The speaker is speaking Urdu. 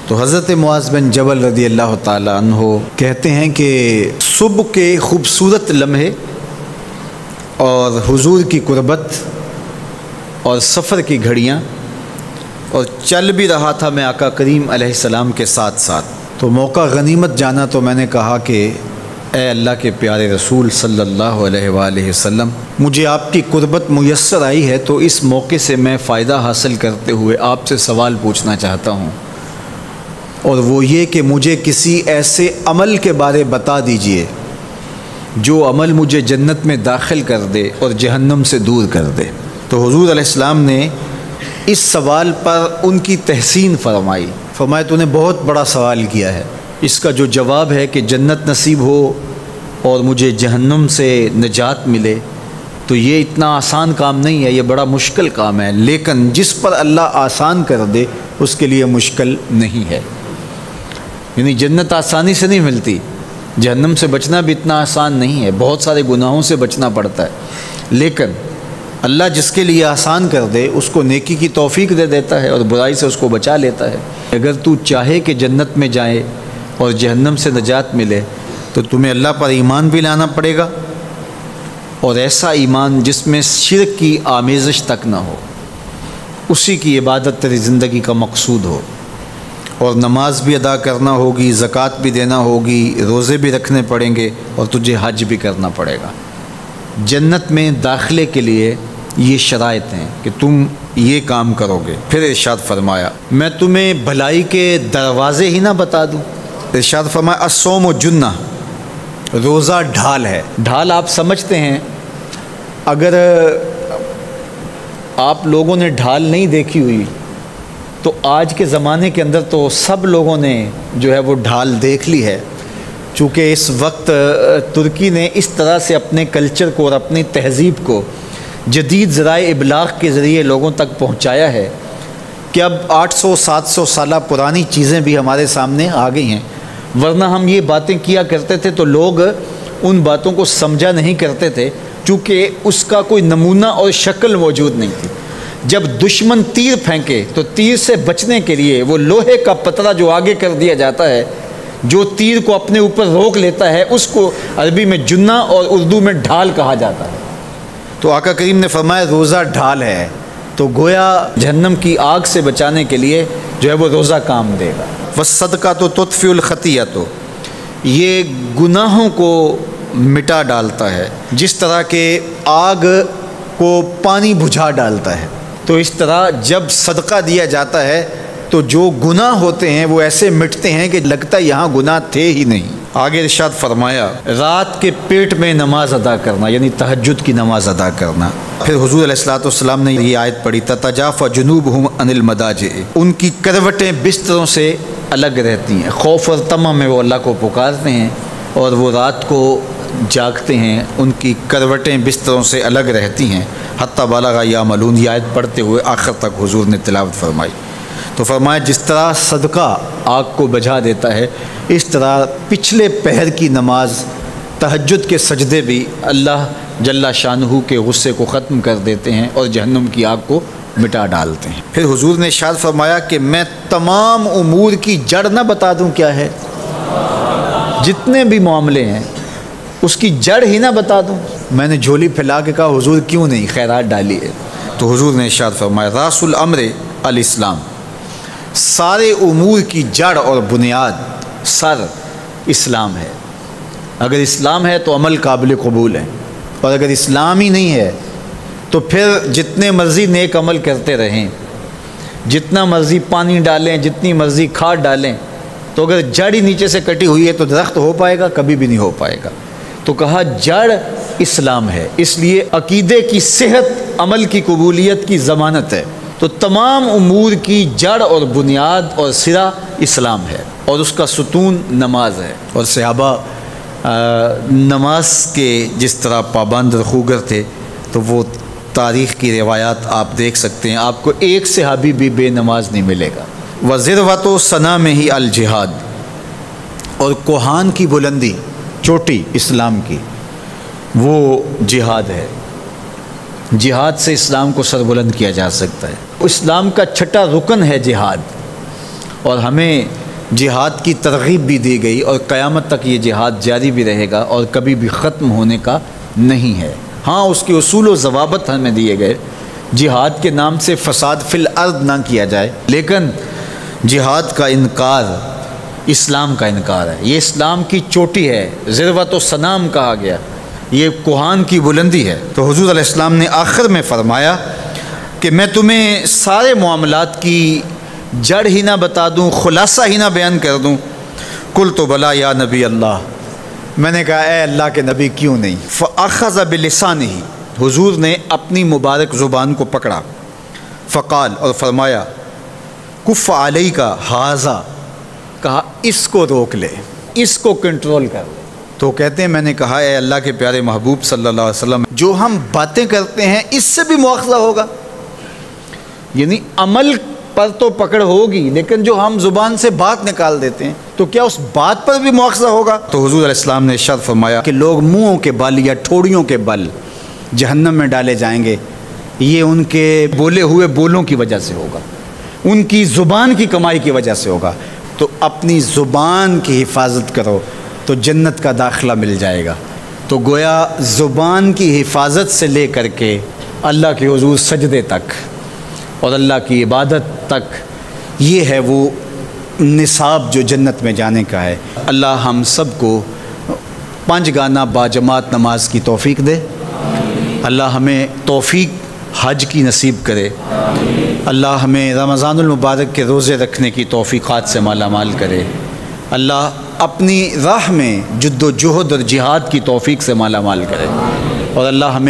تو حضرت معاذ بن جبل رضی اللہ تعالیٰ عنہ کہتے ہیں کہ صبح کے خوبصورت لمحے اور حضور کی قربت اور سفر کی گھڑیاں اور چل بھی رہا تھا میں آقا کریم علیہ السلام کے ساتھ ساتھ، تو موقع غنیمت جانا تو میں نے کہا کہ اے اللہ کے پیارے رسول صلی اللہ علیہ وآلہ وسلم، مجھے آپ کی قربت میسر آئی ہے تو اس موقع سے میں فائدہ حاصل کرتے ہوئے آپ سے سوال پوچھنا چاہتا ہوں، اور وہ یہ کہ مجھے کسی ایسے عمل کے بارے بتا دیجئے جو عمل مجھے جنت میں داخل کر دے اور جہنم سے دور کر دے۔ تو حضور علیہ السلام نے اس سوال پر ان کی تحسین فرمایا تو نے بہت بڑا سوال کیا ہے، اس کا جو جواب ہے کہ جنت نصیب ہو اور مجھے جہنم سے نجات ملے تو یہ اتنا آسان کام نہیں ہے، یہ بڑا مشکل کام ہے، لیکن جس پر اللہ آسان کر دے اس کے لیے مشکل نہیں ہے۔ یعنی جنت آسانی سے نہیں ملتی، جہنم سے بچنا بھی اتنا آسان نہیں ہے، بہت سارے گناہوں سے بچنا پڑتا ہے، لیکن اللہ جس کے لیے آسان کر دے اس کو نیکی کی توفیق دے دیتا ہے اور برائی سے اس کو بچا لیتا ہے۔ اگر تو چاہے کہ جنت میں جائے اور جہنم سے نجات ملے تو تمہیں اللہ پر ایمان بھی لانا پڑے گا، اور ایسا ایمان جس میں شرک کی آمیزش تک نہ ہو، اسی کی عبادت تیری زندگی کا مقصود ہو، اور نماز بھی ادا کرنا ہوگی، زکوٰۃ بھی دینا ہوگی، روزے بھی رکھنے پڑیں گے، اور تجھے حج بھی کرنا پڑے گا۔ جنت میں داخلے کے لیے یہ شرائط ہیں کہ تم یہ کام کرو گے۔ پھر ارشاد فرمایا میں تمہیں بھلائی کے دروازے ہی نہ بتا دوں۔ ارشاد فرمایا الصوم جنہ، روزہ ڈھال ہے۔ ڈھال آپ سمجھتے ہیں، اگر آپ لوگوں نے ڈھال نہیں دیکھی ہوئی تو آج کے زمانے کے اندر تو سب لوگوں نے جو ہے وہ ڈھال دیکھ لی ہے، چونکہ اس وقت ترکی نے اس طرح سے اپنے کلچر کو اور اپنی تہذیب کو جدید ذرائع ابلاغ کے ذریعے لوگوں تک پہنچایا ہے کہ اب 800-700 سالہ پرانی چیزیں بھی ہمارے سامنے آ گئی ہیں، ورنہ ہم یہ باتیں کیا کرتے تھے تو لوگ ان باتوں کو سمجھا نہیں کرتے تھے، چونکہ اس کا کوئی نمونہ اور شکل موجود نہیں تھی۔ جب دشمن تیر پھینکے تو تیر سے بچنے کے لیے وہ لوہے کا پترا جو آگے کر دیا جاتا ہے، جو تیر کو اپنے اوپر روک لیتا ہے، اس کو عربی میں جنہ اور اردو میں ڈھال کہا جاتا ہے۔ تو آقا کریم نے فرمایا روزہ ڈھال ہے، تو گویا جہنم کی آگ سے بچانے کے لیے جو ہے وہ روزہ کام دے گا۔ والصدقۃ تطفئ الخطیئۃ، یہ گناہوں کو مٹا ڈالتا ہے، جس طرح کہ آگ کو پانی بجھا ڈالتا ہے، تو اس طرح جب صدقہ دیا جاتا ہے تو جو گناہ ہوتے ہیں وہ ایسے مٹتے ہیں کہ لگتا ہے یہاں گناہ تھے ہی نہیں۔ آگے ارشاد فرمایا رات کے پیٹ میں نماز ادا کرنا، یعنی تہجد کی نماز ادا کرنا۔ پھر حضور علیہ الصلوۃ والسلام نے یہ آیت پڑھی تتجافی جنوبہم عن المضاجع، ان کی کروٹیں بستروں سے الگ رہتی ہیں، خوف اور طمع میں وہ اللہ کو پکارتے ہیں اور وہ رات کو جاگتے ہیں، ان کی کروٹیں بستروں سے الگ رہتی ہیں، حتی بلغ یعملون، یہ آیت پڑھتے ہوئے آخر تک حضور نے تلاوت فرمائی۔ تو فرمایا جس طرح صدقہ آگ کو بجھا دیتا ہے، اس طرح پچھلے پہر کی نماز، تہجد کے سجدے بھی اللہ جل شانہ کے غصے کو ختم کر دیتے ہیں اور جہنم کی آگ کو مٹا ڈالتے ہیں۔ پھر حضور نے ارشاد فرمایا کہ میں تمام امور کی جڑ نہ بتا دوں کیا ہے، جتنے بھی معاملے ہیں اس کی جڑ ہی نہ بتا دوں۔ میں نے جھولی پھیلا کے کہا حضور کیوں نہیں، خیرات ڈالی ہے۔ تو حضور نے ارشاد فرمایا راس الامر الاسلام، سارے امور کی جڑ اور بنیاد، سر اسلام ہے۔ اگر اسلام ہے تو عمل قابل قبول ہے، اور اگر اسلام ہی نہیں ہے تو پھر جتنے مرضی نیک عمل کرتے رہیں، جتنا مرضی پانی ڈالیں، جتنی مرضی کھاد ڈالیں، تو اگر جڑ ہی نیچے سے کٹی ہوئی ہے تو درخت ہو پائے گا؟ کبھی بھی نہیں ہو پائے گا۔ تو کہا جڑ اسلام ہے، اس لیے عقیدے کی صحت عمل کی قبولیت کی ضمانت ہے۔ تو تمام امور کی جڑ اور بنیاد اور سرا اسلام ہے، اور اس کا ستون نماز ہے۔ اور صحابہ نماز کے جس طرح پابند رخوگر تھے، تو وہ تاریخ کی روایات آپ دیکھ سکتے ہیں، آپ کو ایک صحابی بھی بے نماز نہیں ملے گا۔ وذروۃ سنامہ الجہاد، اور کوہان کی بلندی، چوٹی اسلام کی، وہ جہاد ہے۔ جہاد سے اسلام کو سربلند کیا جا سکتا ہے۔ اسلام کا چھٹا رکن ہے جہاد، اور ہمیں جہاد کی ترغیب بھی دی گئی، اور قیامت تک یہ جہاد جاری بھی رہے گا اور کبھی بھی ختم ہونے کا نہیں ہے۔ ہاں اس کے اصول و ضوابط ہمیں دیے گئے، جہاد کے نام سے فساد فی الارض نہ کیا جائے، لیکن جہاد کا انکار اسلام کا انکار ہے۔ یہ اسلام کی چوٹی ہے، ذروۃ و سنام کہا گیا، یہ کوہان کی بلندی ہے۔ تو حضور علیہ السلام نے آخر میں فرمایا کہ میں تمہیں سارے معاملات کی جڑ ہی نہ بتا دوں، خلاصہ ہی نہ بیان کر دوں؟ قلت بلا یا نبی اللہ، میں نے کہا اے اللہ کے نبی کیوں نہیں؟ فاخذ بلسانہ، حضور نے اپنی مبارک زبان کو پکڑا، فقال، اور فرمایا، کف علیک ھذا، کہا اس کو روک لے، اس کو کنٹرول کر۔ تو کہتے ہیں میں نے کہا اے اللہ کے پیارے محبوب صلی اللہ علیہ وسلم، جو ہم باتیں کرتے ہیں اس سے بھی مواخذہ ہوگا؟ یعنی عمل پر تو پکڑ ہوگی، لیکن جو ہم زبان سے بات نکال دیتے ہیں تو کیا اس بات پر بھی مواخذہ ہوگا؟ تو حضور علیہ السلام نے ارشاد فرمایا کہ لوگ منہوں کے بل یا ٹھوڑیوں کے بل جہنم میں ڈالے جائیں گے، یہ ان کے بولے ہوئے بولوں کی وجہ سے ہوگا، ان کی زبان کی کمائی کی وجہ سے ہوگا۔ تو اپنی زبان کی حفاظت کرو تو جنت کا داخلہ مل جائے گا۔ تو گویا زبان کی حفاظت سے لے کر کے اللہ کے حضور سجدے تک اور اللہ کی عبادت تک، یہ ہے وہ نصاب جو جنت میں جانے کا ہے۔ اللہ ہم سب کو 5 گانا باجماعت نماز کی توفیق دے، اللہ ہمیں توفیق حج کی نصیب کرے، اللہ ہمیں رمضان المبارک کے روزے رکھنے کی توفیقات سے مالا مال کرے، اللہ اپنی راہ میں جد و جہد اور جہاد کی توفیق سے مالا مال کرے، اور اللہ ہمیں